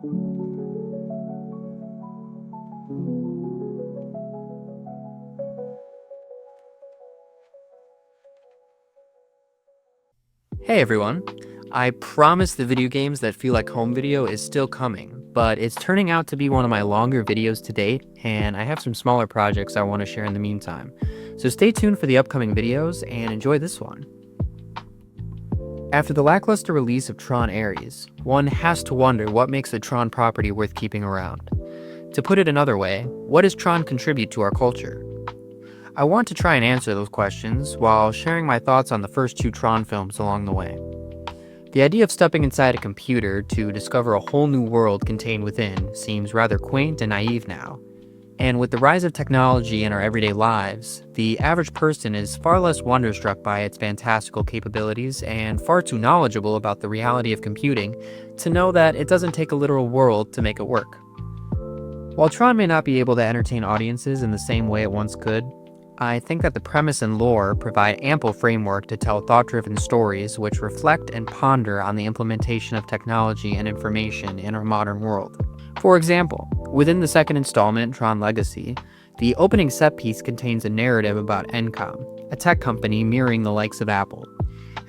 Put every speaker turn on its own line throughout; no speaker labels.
Hey everyone! I promise the video games that feel like home video is still coming, but it's turning out to be one of my longer videos to date, and I have some smaller projects I want to share in the meantime. So stay tuned for the upcoming videos and enjoy this one. After the lackluster release of Tron Ares, one has to wonder what makes the Tron property worth keeping around. To put it another way, what does Tron contribute to our culture? I want to try and answer those questions while sharing my thoughts on the first two Tron films along the way. The idea of stepping inside a computer to discover a whole new world contained within seems rather quaint and naive now. And with the rise of technology in our everyday lives, the average person is far less wonderstruck by its fantastical capabilities and far too knowledgeable about the reality of computing to know that it doesn't take a literal world to make it work. While Tron may not be able to entertain audiences in the same way it once could, I think that the premise and lore provide ample framework to tell thought-driven stories which reflect and ponder on the implementation of technology and information in our modern world. For example, within the second installment, Tron Legacy, the opening set piece contains a narrative about Encom, a tech company mirroring the likes of Apple,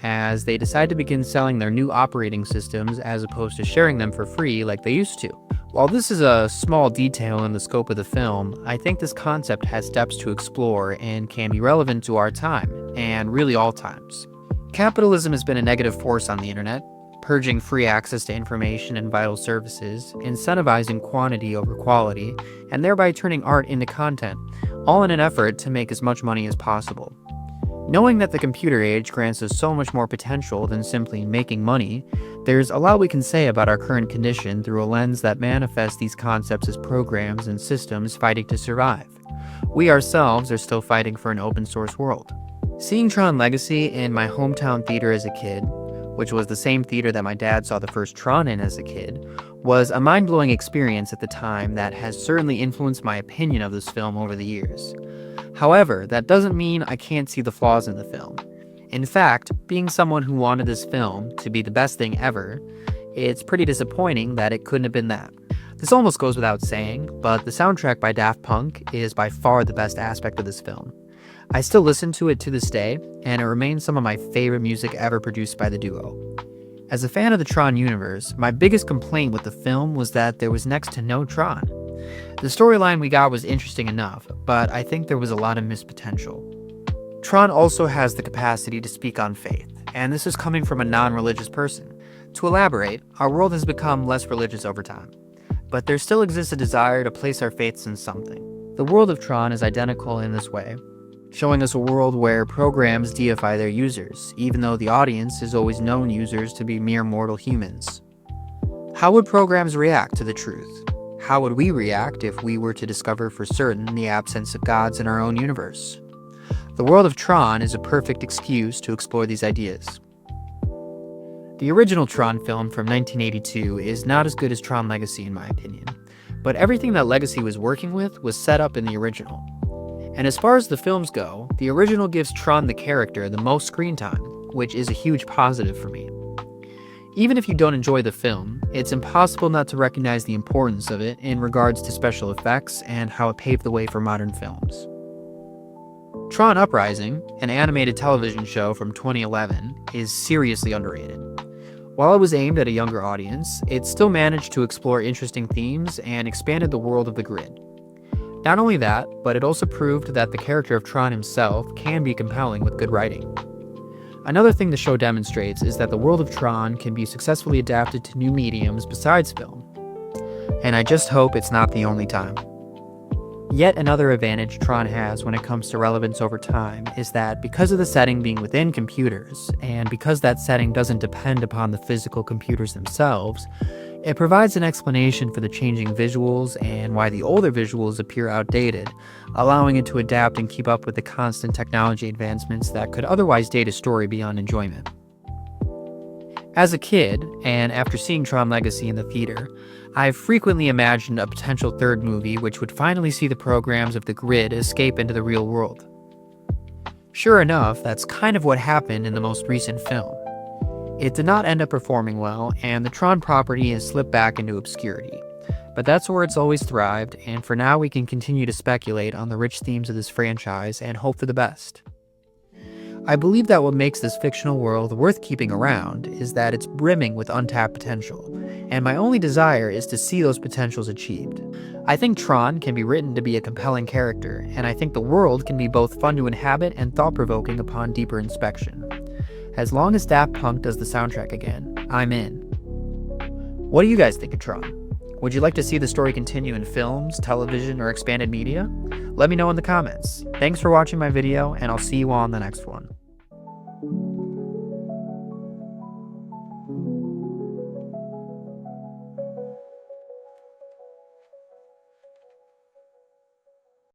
as they decide to begin selling their new operating systems as opposed to sharing them for free like they used to. While this is a small detail in the scope of the film, I think this concept has depths to explore and can be relevant to our time, and really all times. Capitalism has been a negative force on the internet, purging free access to information and vital services, incentivizing quantity over quality, and thereby turning art into content, all in an effort to make as much money as possible. Knowing that the computer age grants us so much more potential than simply making money, there's a lot we can say about our current condition through a lens that manifests these concepts as programs and systems fighting to survive. We ourselves are still fighting for an open source world. Seeing Tron Legacy in my hometown theater as a kid, which was the same theater that my dad saw the first Tron in as a kid, was a mind-blowing experience at the time that has certainly influenced my opinion of this film over the years. However, that doesn't mean I can't see the flaws in the film. In fact, being someone who wanted this film to be the best thing ever, it's pretty disappointing that it couldn't have been that. This almost goes without saying, but the soundtrack by Daft Punk is by far the best aspect of this film. I still listen to it to this day, and it remains some of my favorite music ever produced by the duo. As a fan of the Tron universe, my biggest complaint with the film was that there was next to no Tron. The storyline we got was interesting enough, but I think there was a lot of missed potential. Tron also has the capacity to speak on faith, and this is coming from a non-religious person. To elaborate, our world has become less religious over time, but there still exists a desire to place our faiths in something. The world of Tron is identical in this way, showing us a world where programs deify their users, even though the audience has always known users to be mere mortal humans. How would programs react to the truth? How would we react if we were to discover for certain the absence of gods in our own universe? The world of Tron is a perfect excuse to explore these ideas. The original Tron film from 1982 is not as good as Tron Legacy in my opinion, but everything that Legacy was working with was set up in the original. And as far as the films go, the original gives Tron the character the most screen time, which is a huge positive for me. Even if you don't enjoy the film, it's impossible not to recognize the importance of it in regards to special effects and how it paved the way for modern films. Tron Uprising, an animated television show from 2011, is seriously underrated. While it was aimed at a younger audience, it still managed to explore interesting themes and expanded the world of the grid. Not only that, but it also proved that the character of Tron himself can be compelling with good writing. Another thing the show demonstrates is that the world of Tron can be successfully adapted to new mediums besides film. And I just hope it's not the only time. Yet another advantage Tron has when it comes to relevance over time is that because of the setting being within computers, and because that setting doesn't depend upon the physical computers themselves, it provides an explanation for the changing visuals and why the older visuals appear outdated, allowing it to adapt and keep up with the constant technology advancements that could otherwise date a story beyond enjoyment. As a kid, and after seeing Tron Legacy in the theater, I've frequently imagined a potential third movie which would finally see the programs of the grid escape into the real world. Sure enough, that's kind of what happened in the most recent film. It did not end up performing well, and the Tron property has slipped back into obscurity. But that's where it's always thrived, and for now we can continue to speculate on the rich themes of this franchise and hope for the best. I believe that what makes this fictional world worth keeping around is that it's brimming with untapped potential, and my only desire is to see those potentials achieved. I think Tron can be written to be a compelling character, and I think the world can be both fun to inhabit and thought-provoking upon deeper inspection. As long as Daft Punk does the soundtrack again, I'm in. What do you guys think of Tron? Would you like to see the story continue in films, television, or expanded media? Let me know in the comments. Thanks for watching my video, and I'll see you all in the next one.